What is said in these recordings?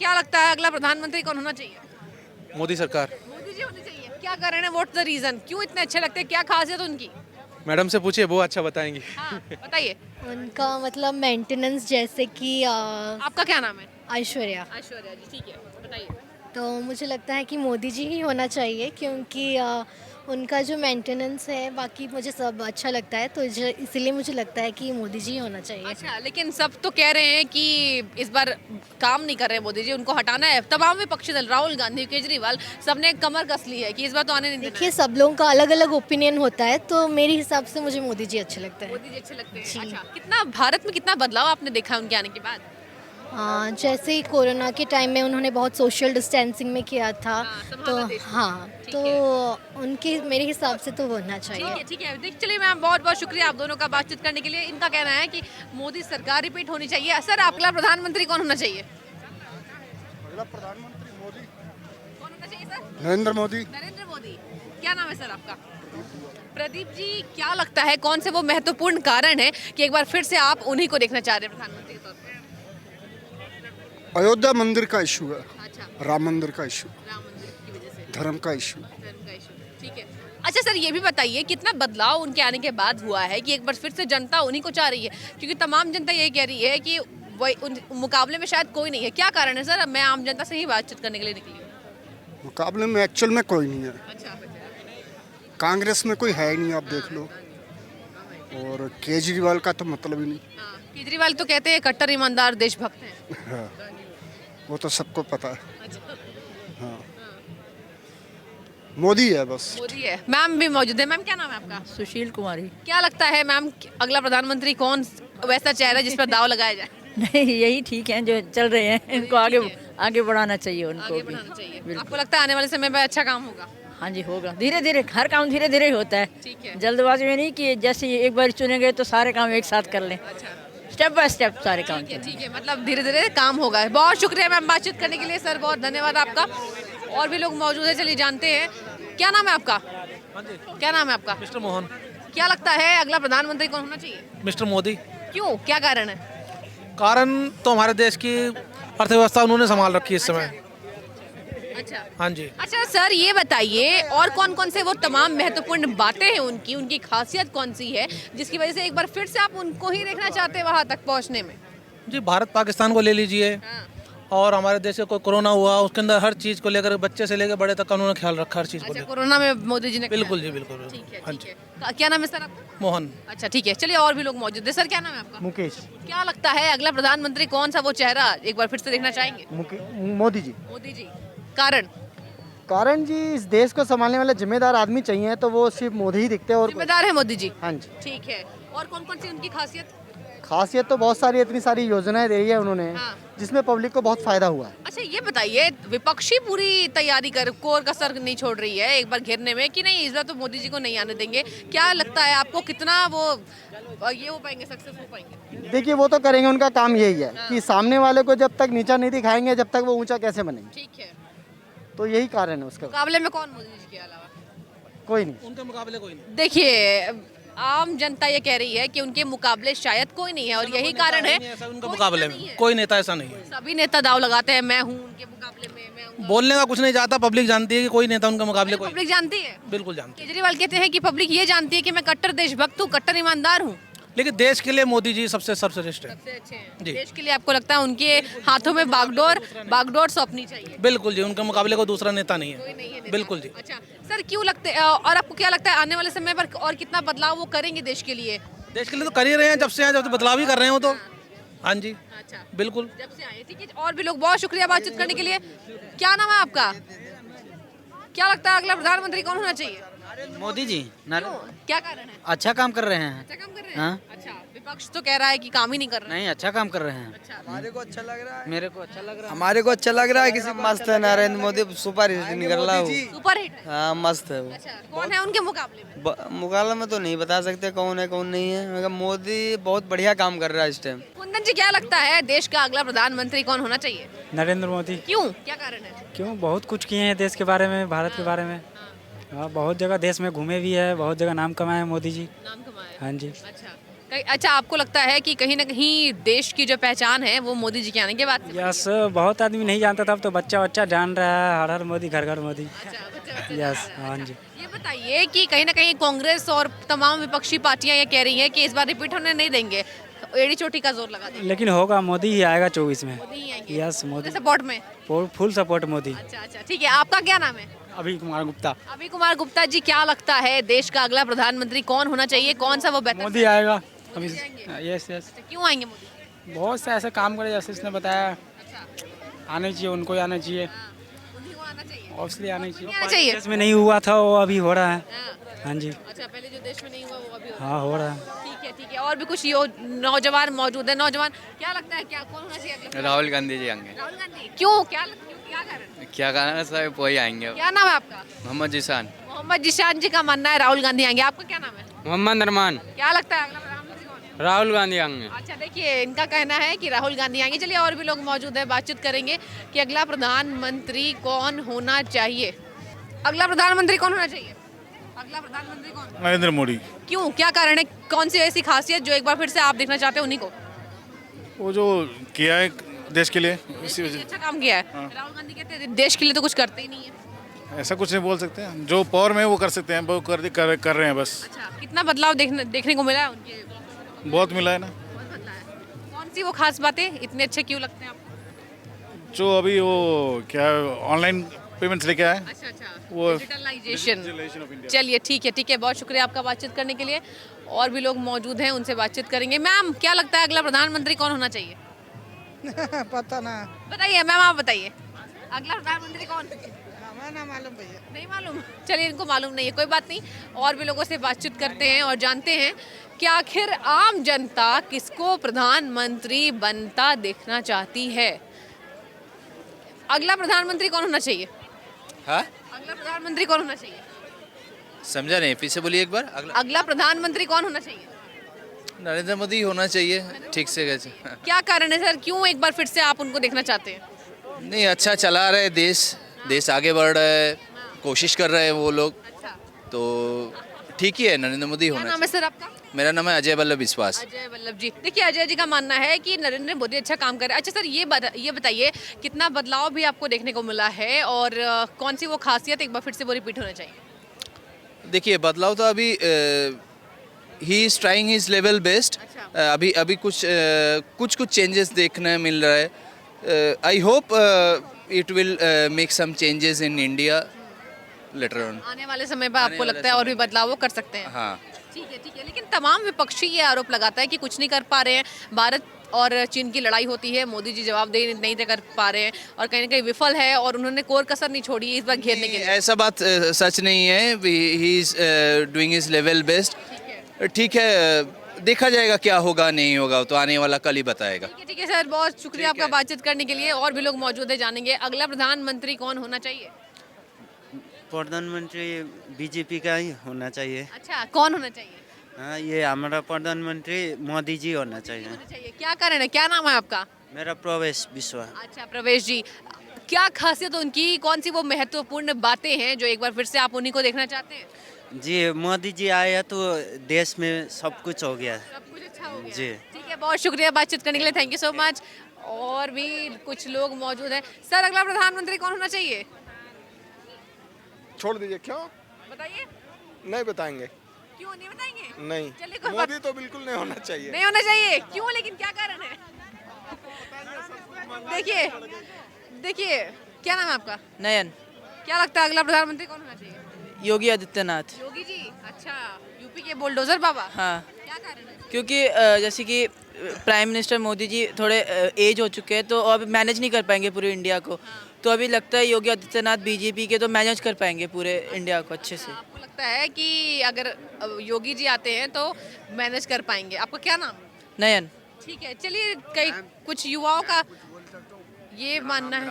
क्या लगता है अगला प्रधानमंत्री कौन होना चाहिए? मोदी सरकार। मोदी जी होने चाहिए। क्या कारण है? What's the reason? क्यों इतने अच्छे लगते हैं? क्या खासियत उनकी? मैडम से पूछिए, वो अच्छा बताएंगी। हाँ बताइए। उनका मतलब मेंटेनेंस, जैसे कि आपका क्या नाम है? ऐश्वर्या। ऐश्वर्या जी, ठीक है, बताइए। तो मुझे लगता है कि मोदी जी ही होना चाहिए, क्योंकि उनका जो मेंटेनेंस है बाकी मुझे सब अच्छा लगता है, तो इसीलिए मुझे लगता है कि मोदी जी ही होना चाहिए। अच्छा, लेकिन सब तो कह रहे हैं कि इस बार काम नहीं कर रहे मोदी जी, उनको हटाना है। तमाम विपक्षी दल, राहुल गांधी, केजरीवाल, सबने कमर कस ली है कि इस बार तो आने नहीं देना देखिए, है। सब लोगों का अलग अलग ओपिनियन होता है, तो मेरे हिसाब से मुझे मोदी जी अच्छे लगते हैं। मोदी जी अच्छे लगते हैं। जी। अच्छा, कितना भारत में कितना बदलाव आपने देखा है उनके आने के बाद? जैसे ही कोरोना के टाइम में उन्होंने बहुत सोशल डिस्टेंसिंग में किया था, हाँ, तो संभाला देश को। हाँ, ठीक तो है। उनके मेरे हिसाब से तो होना ठीक चाहिए। है, ठीक है। देख, चलिए मैम, बहुत बहुत शुक्रिया आप दोनों का बातचीत करने के लिए। इनका कहना है कि मोदी सरकार रिपीट होनी चाहिए। सर, आपका प्रधानमंत्री कौन होना चाहिए? अगला प्रधानमंत्री मोदी, कौन होना चाहिए सर? नरेंद्र मोदी। नरेंद्र मोदी। क्या नाम है सर आपका? प्रदीप जी, क्या लगता है कौन से वो महत्वपूर्ण कारण है कि एक बार फिर से आप उन्हीं को देखना चाह रहे हैं प्रधानमंत्री के तौर पे? अयोध्या मंदिर का इशू है, अच्छा, राम मंदिर का इशू, राम मंदिर की वजह से, धर्म का इशू। धर्म का इशू। ठीक है। अच्छा सर, ये भी बताइए कितना बदलाव उनके आने के बाद हुआ है कि एक बार फिर से जनता उन्हीं को चाह रही है, क्योंकि तमाम जनता यही कह रही है कि वही उन मुकाबले में शायद कोई नहीं है। क्या कारण है सर? मैं आम जनता से ही बातचीत करने के लिए निकली हूँ। मुकाबले में एक्चुअल में कोई नहीं है, अच्छा, कांग्रेस में कोई है ही नहीं, आप देख लो। और केजरीवाल का तो मतलब ही नहीं। हाँ, केजरीवाल तो कहते हैं कट्टर ईमानदार देशभक्त हैं। हाँ, वो तो सबको पता है। अच्छा, हाँ, मोदी है बस। मोदी है। मैम भी मौजूद है। मैम, क्या नाम है आपका? सुशील कुमारी। क्या लगता है मैम, अगला प्रधानमंत्री कौन वैसा चेहरा जिस पर दाव लगाया जाए? नहीं, यही ठीक है जो चल रहे हैं, इनको आगे आगे बढ़ाना चाहिए उनको आगे भी। बढ़ाना चाहिए। बिल्कुल। आपको लगता है आने वाले समय में अच्छा काम होगा? हाँ जी, होगा। धीरे धीरे हर काम धीरे धीरे होता है, ठीक है। जल्दबाजी में नहीं कि जैसे एक बार चुने गए तो सारे काम एक साथ कर लें। अच्छा, स्टेप बाय स्टेप सारे काम ठीक है, चलें। ठीक है। मतलब धीरे धीरे काम होगा। बहुत शुक्रिया मैम बातचीत करने के लिए। सर, बहुत धन्यवाद आपका। और भी लोग मौजूद है, चलिए जानते हैं। क्या नाम है आपका? क्या नाम है आपका? मिस्टर मोहन। क्या लगता है अगला प्रधानमंत्री कौन होना चाहिए? मिस्टर मोदी। क्यों, क्या कारण है? कारण तो हमारे देश की अर्थव्यवस्था उन्होंने संभाल रखी है इस समय। अच्छा, हाँ जी। अच्छा सर, ये बताइए और कौन कौन से वो तमाम महत्वपूर्ण बातें हैं उनकी, उनकी खासियत कौन सी है जिसकी वजह से एक बार फिर से आप उनको ही देखना चाहते हैं वहां तक पहुंचने में? जी, भारत पाकिस्तान को ले लीजिए, हाँ, और हमारे देश में कोई कोरोना हुआ, उसके अंदर हर चीज़ को लेकर, बच्चे से लेकर बड़े तक का उन्होंने ख्याल रखा, हर चीज़ को अच्छा, लेकर। कोरोना में मोदी जी ने बिल्कुल किया। जी, बिल्कुल ठीक है, हाँ ठीक जी। है। क्या नाम है सर आपका? मोहन। अच्छा, ठीक है। चलिए, और भी लोग मौजूद है। सर, क्या नाम है आपका? मुकेश। क्या लगता है अगला प्रधानमंत्री कौन सा वो चेहरा एक बार फिर से देखना चाहेंगे? मोदी जी। मोदी जी। कारण? कारण जी, इस देश को संभालने वाले जिम्मेदार आदमी चाहिए, तो वो सिर्फ मोदी ही दिखते हैं। और जिम्मेदार है मोदी जी। हाँ जी, ठीक है। और कौन कौन सी उनकी खासियत? खासियत तो बहुत सारी, इतनी सारी योजनाएं दे रही है उन्होंने, हाँ। जिसमें पब्लिक को बहुत फायदा हुआ है। अच्छा, ये बताइए, विपक्षी पूरी तैयारी कर कोर कसर नहीं छोड़ रही है एक बार घेरने में कि नहीं, इस बार तो मोदी जी को नहीं आने देंगे। क्या लगता है आपको, कितना वो ये हो पाएंगे, सक्सेस हो पाएंगे? देखिए, वो तो करेंगे, उनका काम यही है कि सामने वाले को जब तक नीचा नहीं दिखाएंगे, जब तक वो ऊंचा कैसे बनेंगे। ठीक है। तो यही कारण है उसका, मुकाबले में कौन मोदी जी के अलावा? कोई नहीं। उनके मुकाबले कोई नहीं। देखिए, आम जनता ये कह रही है कि उनके मुकाबले शायद कोई नहीं है, और यही कारण है उनके कोई मुकाबले नेता नहीं में है। कोई नेता ऐसा नहीं है। सभी नेता दाव लगाते हैं, मैं हूँ उनके मुकाबले में, मैं हूँ। बोलने का कुछ नहीं चाहता, पब्लिक जानती है कि कोई नेता उनके मुकाबले कोई। पब्लिक जानती है। बिल्कुल जानती केजरीवाल कहते हैं कि पब्लिक ये जानती है कि मैं कट्टर देशभक्त हूँ, कट्टर ईमानदार हूँ। है, लेकिन देश के लिए मोदी जी सबसे सर्वश्रेष्ठ है। सबसे अच्छे हैं जी। देश के लिए। आपको लगता है उनके हाथों में बागडोर सौंपनी चाहिए? बिल्कुल जी, उनके मुकाबले कोई दूसरा नेता नहीं कोई नहीं है है। नेता। बिल्कुल जी। अच्छा सर, क्यों लगते और आपको क्या लगता है आने वाले समय पर और कितना बदलाव वो करेंगे देश के लिए? देश के लिए तो कर ही रहे हैं, जब से बदलाव ही कर रहे हो तो। हाँ जी, अच्छा, बिल्कुल। जब से आए। ठीक है। और भी लोग, बहुत शुक्रिया बातचीत करने के लिए। क्या नाम है आपका? क्या लगता है अगला प्रधानमंत्री कौन होना चाहिए? मोदी जी। क्यों? क्या कारण है? अच्छा काम कर रहे हैं। अच्छा काम कर रहे हैं? हाँ। अच्छा, विपक्ष तो कह रहा है कि काम ही नहीं कर रहे। नहीं, अच्छा काम कर रहे हैं। अच्छा, मेरे को अच्छा लग रहा है। हमारे को अच्छा लग रहा है, किसी मस्त है नरेंद्र मोदी, सुपर हिट निकल रहा है। सुपर हिट है। हाँ, मस्त है वो। अच्छा, कौन है उनके मुकाबले में? मुकाबले में तो नहीं बता सकते कौन है कौन नहीं है, मगर मोदी बहुत बढ़िया काम कर रहा है इस टाइम। कुंदन जी, क्या लगता है देश का अगला प्रधानमंत्री कौन होना चाहिए? नरेंद्र मोदी। क्यों, क्या कारण है? क्यों, बहुत कुछ किए हैं देश के बारे में, भारत के बारे में। हाँ, बहुत जगह देश में घूमे भी है, बहुत जगह नाम कमाए हैं मोदी जी। नाम कमाया। हाँ जी। अच्छा, अच्छा, आपको लगता है कि कहीं ना कहीं देश की जो पहचान है वो मोदी जी के आने के बाद से? यस, बहुत आदमी नहीं जानता था, अब तो बच्चा बच्चा जान रहा है, हर हर मोदी घर घर मोदी। अच्छा, बच्चे यस, हाँ जी। ये बताइए कि कहीं ना कहीं कांग्रेस और तमाम विपक्षी पार्टियां ये कह रही हैं कि इस बार रिपीट होने नहीं देंगे, एड़ी चोटी का जोर लगा देंगे। लेकिन होगा, मोदी ही आएगा 24 में। मोदी ही आएंगे यस, मोदी सपोर्ट में। Full support Modi. अच्छा अच्छा, ठीक है। आपका क्या नाम है? अभी कुमार गुप्ता। अभी कुमार गुप्ता जी, क्या लगता है देश का अगला प्रधानमंत्री कौन होना चाहिए, कौन सा वो बेहतर? मोदी आएगा अभी। मोदी आएंगे? यस यस, क्यों आएंगे मोदी? बहुत से ऐसे काम करे जैसे इसने बताया, अच्छा, आने चाहिए, उनको ही आना चाहिए, उन्हीं को आना चाहिए। ऑब्वियसली आना चाहिए। आना चाहिए। देश में नहीं हुआ था वो अभी हो रहा है। हाँ। हाँ जी, अच्छा, पहले जो देश में नहीं हुआ वो अभी हो हाँ हो रहा है। ठीक है ठीक है। और भी कुछ नौजवान मौजूद है। नौजवान, क्या लगता है क्या कौन होना चाहिए अगला? राहुल गांधी जी आएंगे। राहुल गांधी। क्यों, क्या कारण? क्या कारण है सर, वही आएंगे। क्या नाम है आपका? मोहम्मद जिसान। मोहम्मद जिशान जी का मानना है राहुल गांधी आएंगे। आपका क्या नाम है? मोहम्मद अरमान। क्या लगता है अगला प्रधानमंत्री कौन है? राहुल गांधी आएंगे। अच्छा, देखिए इनका कहना है कि राहुल गांधी आएंगे। चलिए और भी लोग मौजूद हैं, बातचीत करेंगे कि अगला प्रधानमंत्री कौन होना चाहिए। अगला प्रधानमंत्री कौन होना चाहिए? अगला प्रधानमंत्री कौन? नरेंद्र मोदी। क्यों, क्या कारण है? कौन सी ऐसी खासियत जो एक बार फिर से आप देखना चाहते हैं उन्हीं को? वो जो किया है देश के लिए, इसी वजह अच्छा काम किया है। राहुल गांधी कहते हैं देश के लिए तो कुछ करते ही नहीं है। ऐसा कुछ नहीं बोल सकते हैं, जो पावर में है वो कर सकते हैं, वो कर रहे हैं बस। अच्छा, कितना बदलाव देखने को मिला है उनके? बहुत मिला है ना। बहुत बदला है। कौन सी वो खास बातें इतने अच्छे क्यों लगते हैं आपको? जो अभी वो क्या ऑनलाइन पेमेंट्स लेके आए, अच्छा अच्छा, वो डिजिटलाइजेशन। Digitalization of India। चलिए ठीक है, बहुत शुक्रिया आपका बातचीत करने के लिए। और भी लोग मौजूद हैं, उनसे बातचीत करेंगे। मैम, क्या लगता है अगला प्रधानमंत्री कौन होना चाहिए? पता ना, बताइए मैम, आप बताइए अगला प्रधानमंत्री कौन? हमें ना मालूम भैया। नहीं मालूम? चलिए, इनको मालूम नहीं है, कोई बात नहीं। और भी लोगों से बातचीत करते हैं और जानते हैं कि आखिर आम जनता किसको प्रधानमंत्री बनता देखना चाहती है। अगला प्रधानमंत्री कौन होना चाहिए? हाँ, अगला प्रधानमंत्री कौन होना चाहिए? समझा नहीं, फिर से बोलिए एक बार। अगला प्रधानमंत्री कौन होना चाहिए? नरेंद्र मोदी होना चाहिए, ठीक से कैसे। क्या कारण है सर, क्यों एक बार फिर से आप उनको देखना चाहते हैं? नहीं, अच्छा चला रहे देश आगे बढ़ रहा है, कोशिश कर रहे हैं वो लोग, तो ठीक ही है, नरेंद्र मोदी क्या होना नाम है सर आपका? चाहिए। मेरा नाम है अजय वल्लभ विश्वास। अजय वल्लभ जी। देखिए, अजय जी का मानना है कि नरेंद्र मोदी अच्छा काम कर रहे हैं। अच्छा सर, ये बताइए कितना बदलाव भी आपको देखने को मिला है और कौन सी वो खासियत एक बार फिर से वो रिपीट होना चाहिए? देखिए, बदलाव तो अभी ही is trying his level best. अभी कुछ चेंजेस देखने मिल रहा है। I hope it will make some changes in India later on. आने वाले समय पर आपको लगता है और भी बदलाव वो कर सकते हैं? हाँ, ठीक है। लेकिन तमाम विपक्षी ये आरोप लगाता है कि कुछ नहीं कर पा रहे हैं। भारत और चीन की लड़ाई होती है, मोदी जी जवाब नहीं दे कर पा रहे हैं और कहीं ना कहीं विफल है और उन्होंने कोर कसर नहीं छोड़ी है इस बार घेरने के लिए। ऐसा बात सच नहीं है। He is doing his level best. ठीक है, देखा जाएगा क्या होगा नहीं होगा, तो आने वाला कल ही बताएगा। ठीक है सर, बहुत शुक्रिया आपका बातचीत करने के लिए। और भी लोग मौजूद है, जानेंगे अगला प्रधानमंत्री कौन होना चाहिए। प्रधानमंत्री बीजेपी का ही होना चाहिए। अच्छा, कौन होना चाहिए? हाँ, ये हमारा प्रधानमंत्री मोदी जी होना चाहिए। क्या कारण है, क्या नाम है आपका? मेरा प्रवेश विश्वास। अच्छा प्रवेश जी, क्या खासियत उनकी, कौन सी वो महत्वपूर्ण बातें हैं जो एक बार फिर से आप उन्हीं को देखना चाहते हैं? जी, मोदी जी आए तो देश में सब कुछ हो गया। सब कुछ अच्छा हो गया। जी ठीक है, बहुत शुक्रिया बातचीत करने के लिए, थैंक यू सो मच। और भी कुछ लोग मौजूद हैं। सर, अगला प्रधानमंत्री कौन होना चाहिए? छोड़ दीजिए। क्यों बताइए। नहीं बताएंगे? क्यों नहीं बताएंगे? नहीं, चलिए, कोई मोदी तो बिल्कुल नहीं होना चाहिए। नहीं होना चाहिए, क्यों, लेकिन क्या कारण है? देखिए, क्या नाम है आपका? नयन। क्या लगता है अगला प्रधानमंत्री कौन होना चाहिए? योगी आदित्यनाथ। योगी जी। अच्छा, यूपी के बुलडोजर बाबा। हाँ, क्या कारण है? क्योंकि जैसे कि प्राइम मिनिस्टर मोदी जी थोड़े एज हो चुके हैं, तो अब मैनेज नहीं कर पाएंगे पूरे इंडिया को। तो अभी लगता है योगी आदित्यनाथ बीजेपी के तो मैनेज कर पाएंगे पूरे इंडिया को अच्छे से। आपको लगता है कि अगर योगी जी आते हैं तो मैनेज कर पाएंगे? आपका क्या नाम? नयन। ठीक है, चलिए, कई कुछ युवाओं का ये मानना है।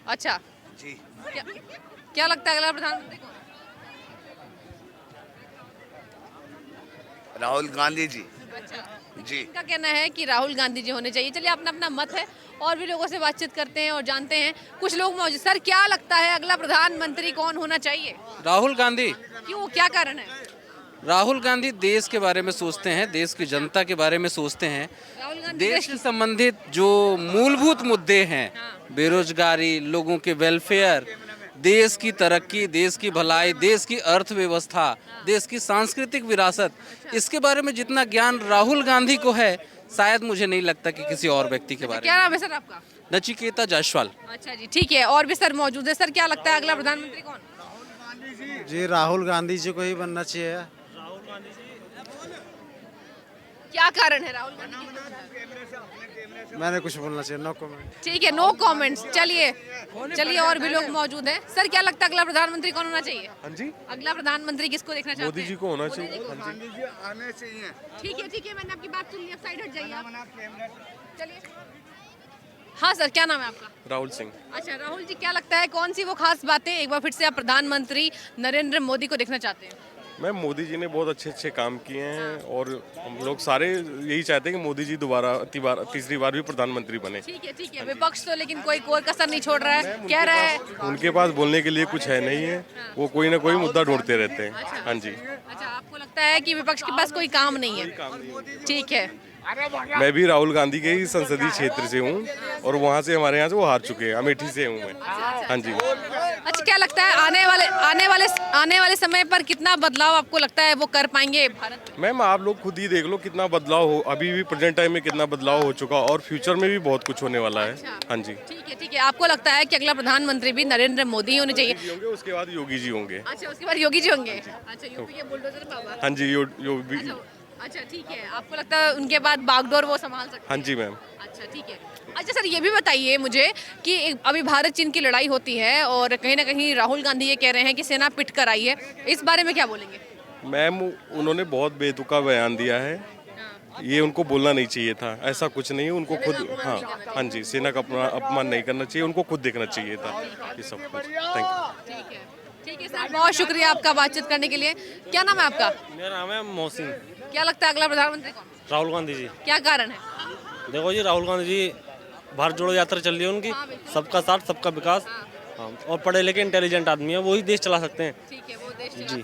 अच्छा जी, क्या लगता है अगला प्रधानमंत्री कौन? राहुल गांधी जी। अच्छा जी, इनका कहना है कि राहुल गांधी जी होने चाहिए। चलिए, अपना अपना मत है। और भी लोगों से बातचीत करते हैं और जानते हैं। कुछ लोग मौजूद। सर, क्या लगता है अगला प्रधानमंत्री कौन होना चाहिए? राहुल गांधी। क्यों, क्या कारण है? राहुल गांधी देश के बारे में सोचते हैं, देश की जनता के बारे में सोचते हैं। राहुल गांधी देश से संबंधित जो मूलभूत मुद्दे हैं, बेरोजगारी, लोगों के वेलफेयर, देश की तरक्की, देश की भलाई, देश की अर्थव्यवस्था, देश की सांस्कृतिक विरासत, इसके बारे में जितना ज्ञान राहुल गांधी को है, शायद मुझे नहीं लगता कि किसी और व्यक्ति के बारे में। क्या नाम है सर आपका? नचिकेता जायसवाल। अच्छा जी, ठीक है। और भी सर मौजूद है। सर क्या लगता है अगला प्रधानमंत्री कौन? जी राहुल गांधी जी को ही बनना चाहिए। क्या कारण है राहुल गांधी की? मैंने कुछ बोलना चाहिए, नो कमेंट। ठीक है, नो कमेंट्स। चलिए और भी लोग मौजूद हैं। सर क्या लगता है अगला प्रधानमंत्री कौन होना चाहिए? हाँ जी, अगला प्रधानमंत्री किसको देखना चाहते हैं? मोदी जी को होना चाहिए। गांधी जी आने चाहिए। ठीक है, मैंने आपकी बात सुन ली। अब साइड हट जाइए आप। चलिए। हाँ सर, क्या नाम है आपका? राहुल सिंह। अच्छा राहुल जी, क्या लगता है कौन सी वो खास बातें एक बार फिर से आप प्रधानमंत्री नरेंद्र मोदी को देखना चाहते हैं? मैम, मोदी जी ने बहुत अच्छे अच्छे काम किए हैं और हम लोग सारे यही चाहते हैं कि मोदी जी दोबारा तीसरी बार भी प्रधानमंत्री बने। ठीक है। विपक्ष तो लेकिन कोई कसर नहीं छोड़ रहा है, कह रहा है। उनके पास बोलने के लिए कुछ है नहीं है, वो कोई ना कोई मुद्दा ढूंढते रहते हैं। हाँ जी। अच्छा, आपको लगता है कि विपक्ष के पास कोई काम नहीं है? ठीक है। मैं भी राहुल गांधी के ही संसदीय क्षेत्र से हूँ और वहाँ से हमारे यहाँ से वो हार चुके हैं। अमेठी से हूँ मैं। हाँ जी। अच्छा, क्या लगता है आने वाले समय पर कितना बदलाव आपको लगता है वो कर पाएंगे भारत में? मैम, आप लोग खुद ही देख लो कितना बदलाव हो, अभी भी प्रेजेंट टाइम में कितना बदलाव हो चुका और फ्यूचर में भी बहुत कुछ होने वाला है। हाँ जी। ठीक है। आपको लगता है कि अगला प्रधानमंत्री भी नरेंद्र मोदी ही होने चाहिए? होंगे, उसके बाद योगी जी होंगे। अच्छा, उसके बाद योगी जी होंगे। अच्छा, यूपी के बुलडोजर बाबा। हाँ जी, योगी। अच्छा, ठीक है। आपको लगता है उनके बाद बागडोर वो संभाल सकते हैं? हाँ जी मैम। अच्छा, ठीक है। अच्छा सर, ये भी बताइए मुझे कि अभी भारत चीन की लड़ाई होती है और कहीं ना कहीं राहुल गांधी ये कह रहे हैं कि सेना पिट कर आई है, इस बारे में क्या बोलेंगे? मैम, उन्होंने बहुत बेतुका बयान दिया है, ये उनको बोलना नहीं चाहिए था। ऐसा कुछ नहीं है, उनको खुद हाँ जी, सेना का अपमान नहीं करना चाहिए, उनको खुद देखना चाहिए था ये सब कुछ। Thank you. ठीक है सर, बहुत शुक्रिया आपका बातचीत करने के लिए। क्या नाम है आपका? मेरा नाम है मोहसिन। क्या लगता है अगला प्रधानमंत्री कौन? राहुल गांधी जी। क्या कारण है? देखो जी, राहुल गांधी जी भारत जोड़ो यात्रा चल रही है उनकी, सबका साथ सबका विकास। हाँ, और पढ़े लिखे इंटेलिजेंट आदमी है, वही देश चला सकते हैं। ठीक है, वो देश जी।